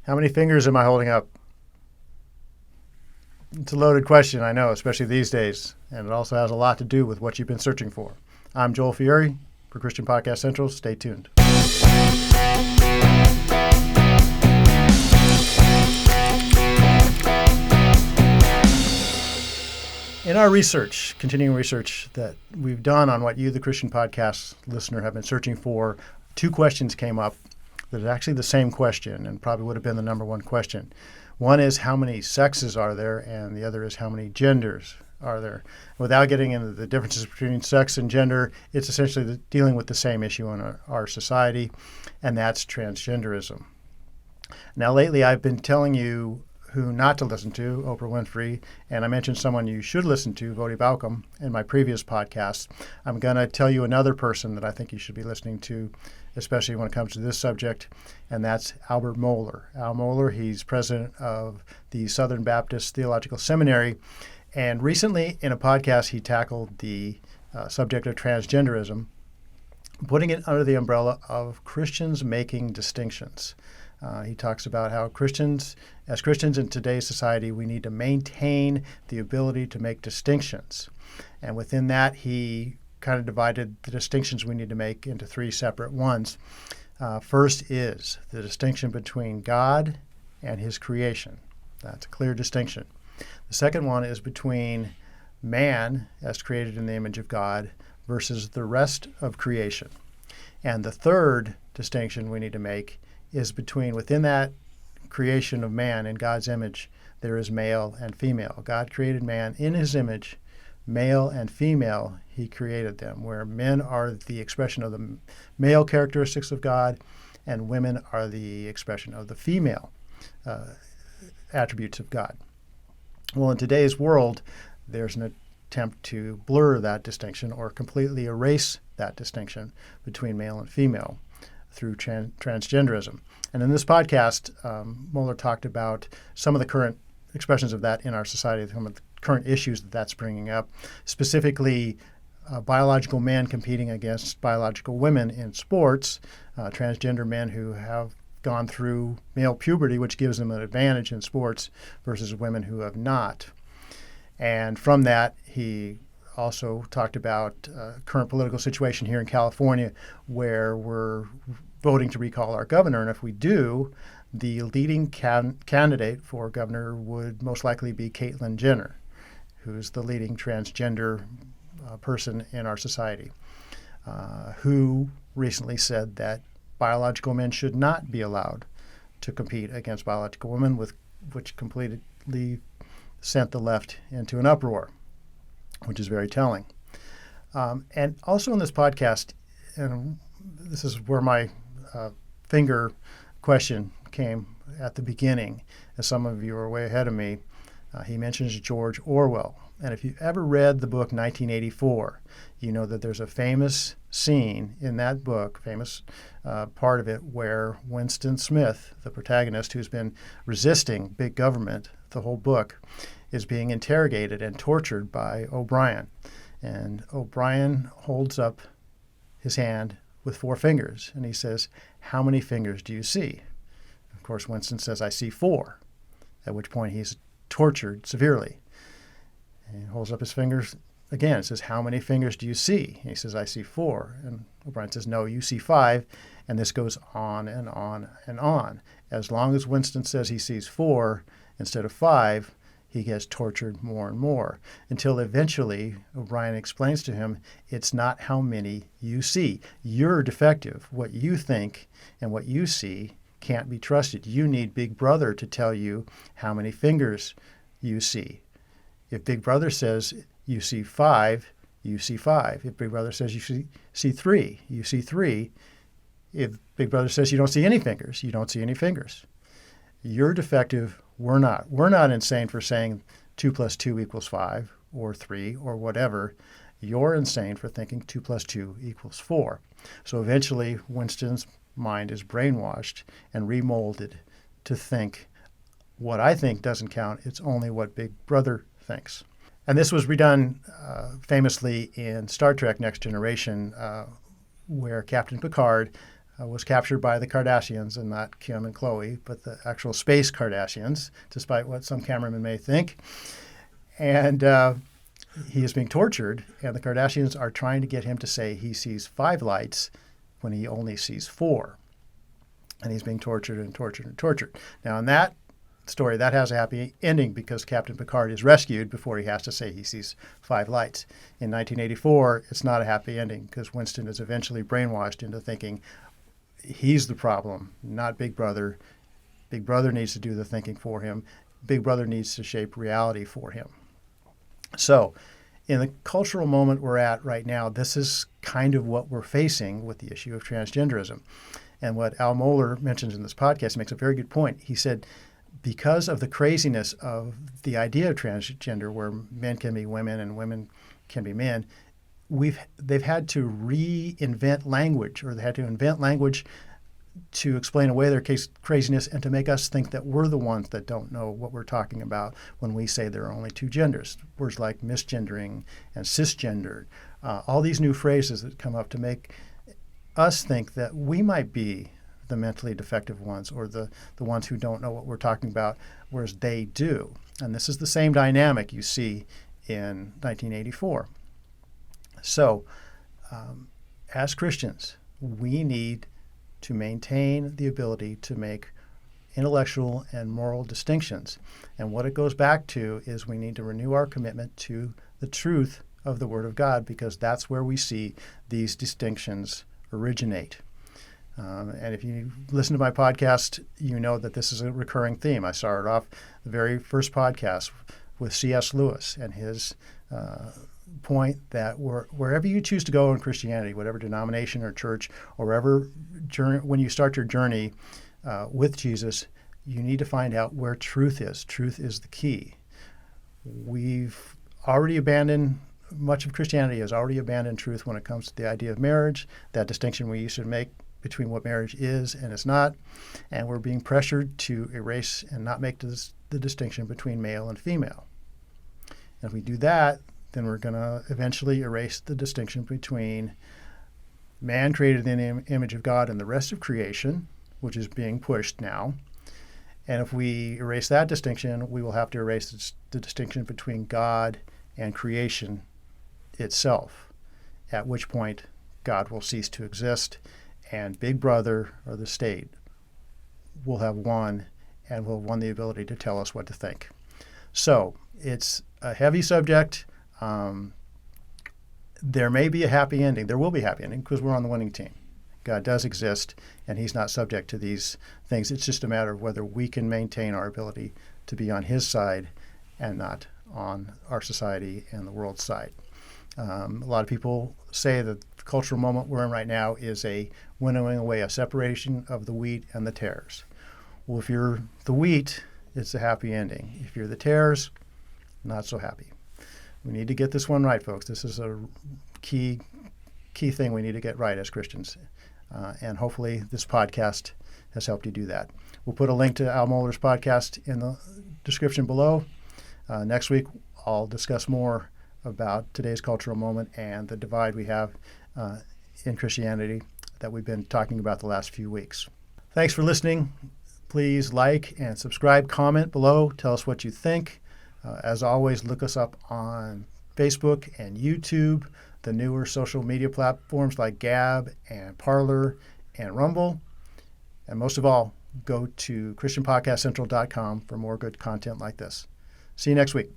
How many fingers am I holding up? It's a loaded question, I know, especially these days, and it also has a lot to do with what you've been searching for. I'm Joel Fiore for Christian Podcast Central. Stay tuned. In our research, continuing research that we've done on what you, the Christian Podcast listener, have been searching for, two questions came up that are actually the same question and probably would have been the number one question. One is how many sexes are there, and the other is how many genders are there. Without getting into the differences between sex and gender, it's essentially dealing with the same issue in our society, and that's transgenderism. Now, lately I've been telling you who not to listen to, Oprah Winfrey, and I mentioned someone you should listen to, Voddie Baucham, in my previous podcast. I'm going to tell you another person that I think you should be listening to, especially when it comes to this subject, and that's Albert Mohler. Al Mohler, he's president of the Southern Baptist Theological Seminary, and recently in a podcast he tackled the subject of transgenderism, putting it under the umbrella of Christians making distinctions. He talks about how as Christians in today's society, we need to maintain the ability to make distinctions. And within that, he kind of divided the distinctions we need to make into three separate ones. First is the distinction between God and his creation. That's a clear distinction. The second one is between man, as created in the image of God, versus the rest of creation. And the third distinction we need to make is between, within that creation of man in God's image, there is male and female. God created man in his image, male and female, he created them, where men are the expression of the male characteristics of God and women are the expression of the female attributes of God. Well, in today's world, there's an attempt to blur that distinction or completely erase that distinction between male and female through transgenderism. And in this podcast, Mohler talked about some of the current expressions of that in our society, some of the current issues that that's bringing up, specifically biological men competing against biological women in sports, transgender men who have gone through male puberty, which gives them an advantage in sports, versus women who have not. And from that, he also talked about current political situation here in California, where we're voting to recall our governor. And if we do, the leading candidate for governor would most likely be Caitlyn Jenner, who's the leading transgender person in our society, who recently said that biological men should not be allowed to compete against biological women, which completely sent the left into an uproar, which is very telling. And also in this podcast, and this is where my finger question came at the beginning, as some of you are way ahead of me, he mentions George Orwell. And if you've ever read the book 1984, you know that there's a famous scene in that book, famous part of it, where Winston Smith, the protagonist who's been resisting big government the whole book, is being interrogated and tortured by O'Brien. And O'Brien holds up his hand with 4 fingers, and he says, "How many fingers do you see?" Of course, Winston says, "I see 4," at which point he's tortured severely. And he holds up his fingers again and says, "How many fingers do you see?" And he says, "I see 4." And O'Brien says, "No, you see 5." And this goes on and on and on. As long as Winston says he sees 4 instead of 5, he gets tortured more and more, until eventually O'Brien explains to him, it's not how many you see. You're defective. What you think and what you see can't be trusted. You need Big Brother to tell you how many fingers you see. If Big Brother says you see 5, you see 5. If Big Brother says you see 3, you see 3. If Big Brother says you don't see any fingers, you don't see any fingers. You're defective. We're not. We're not insane for saying 2 + 2 = 5 or 3 or whatever. You're insane for thinking 2 + 2 = 4. So eventually Winston's mind is brainwashed and remolded to think what I think doesn't count. It's only what Big Brother thinks. And this was redone famously in Star Trek Next Generation, where Captain Picard was captured by the Kardashians, and not Kim and Khloe, but the actual space Kardashians, despite what some cameramen may think. And he is being tortured, and the Kardashians are trying to get him to say he sees 5 lights when he only sees 4. And he's being tortured and tortured and tortured. Now, in that story, that has a happy ending because Captain Picard is rescued before he has to say he sees 5 lights. In 1984, it's not a happy ending because Winston is eventually brainwashed into thinking he's the problem, not Big Brother. Big Brother needs to do the thinking for him. Big Brother needs to shape reality for him. So, in the cultural moment we're at right now, this is kind of what we're facing with the issue of transgenderism. And what Al Mohler mentions in this podcast makes a very good point. He said, because of the craziness of the idea of transgender, where men can be women and women can be men, they've had to reinvent language, or they had to invent language to explain away their craziness and to make us think that we're the ones that don't know what we're talking about when we say there are only 2 genders. Words like misgendering and cisgendered, all these new phrases that come up to make us think that we might be the mentally defective ones, or the ones who don't know what we're talking about, whereas they do. And this is the same dynamic you see in 1984. So, as Christians, we need to maintain the ability to make intellectual and moral distinctions. And what it goes back to is we need to renew our commitment to the truth of the Word of God, because that's where we see these distinctions originate. And if you listen to my podcast, you know that this is a recurring theme. I started off the very first podcast with C.S. Lewis and his point that wherever you choose to go in Christianity, whatever denomination or church, or wherever when you start your journey with Jesus, you need to find out where truth is. Truth is the key. We've already abandoned, much of Christianity has already abandoned truth when it comes to the idea of marriage, that distinction we used to make between what marriage is and is not, and we're being pressured to erase and not make the distinction between male and female. And if we do that, then we're going to eventually erase the distinction between man created in the image of God and the rest of creation, which is being pushed now. And if we erase that distinction, we will have to erase the distinction between God and creation itself, at which point God will cease to exist, and Big Brother, or the state, will have won, and will have won the ability to tell us what to think. So it's a heavy subject. There may be a happy ending. There will be a happy ending because we're on the winning team. God does exist, and he's not subject to these things. It's just a matter of whether we can maintain our ability to be on his side and not on our society and the world's side. A lot of people say that the cultural moment we're in right now is a winnowing away, a separation of the wheat and the tares. Well, if you're the wheat, it's a happy ending. If you're the tares, not so happy. We need to get this one right, folks. This is a key thing we need to get right as Christians. And hopefully this podcast has helped you do that. We'll put a link to Al Mohler's podcast in the description below. Next week, I'll discuss more about today's cultural moment and the divide we have in Christianity that we've been talking about the last few weeks. Thanks for listening. Please like and subscribe, comment below, tell us what you think. As always, look us up on Facebook and YouTube, the newer social media platforms like Gab and Parler and Rumble. And most of all, go to ChristianPodcastCentral.com for more good content like this. See you next week.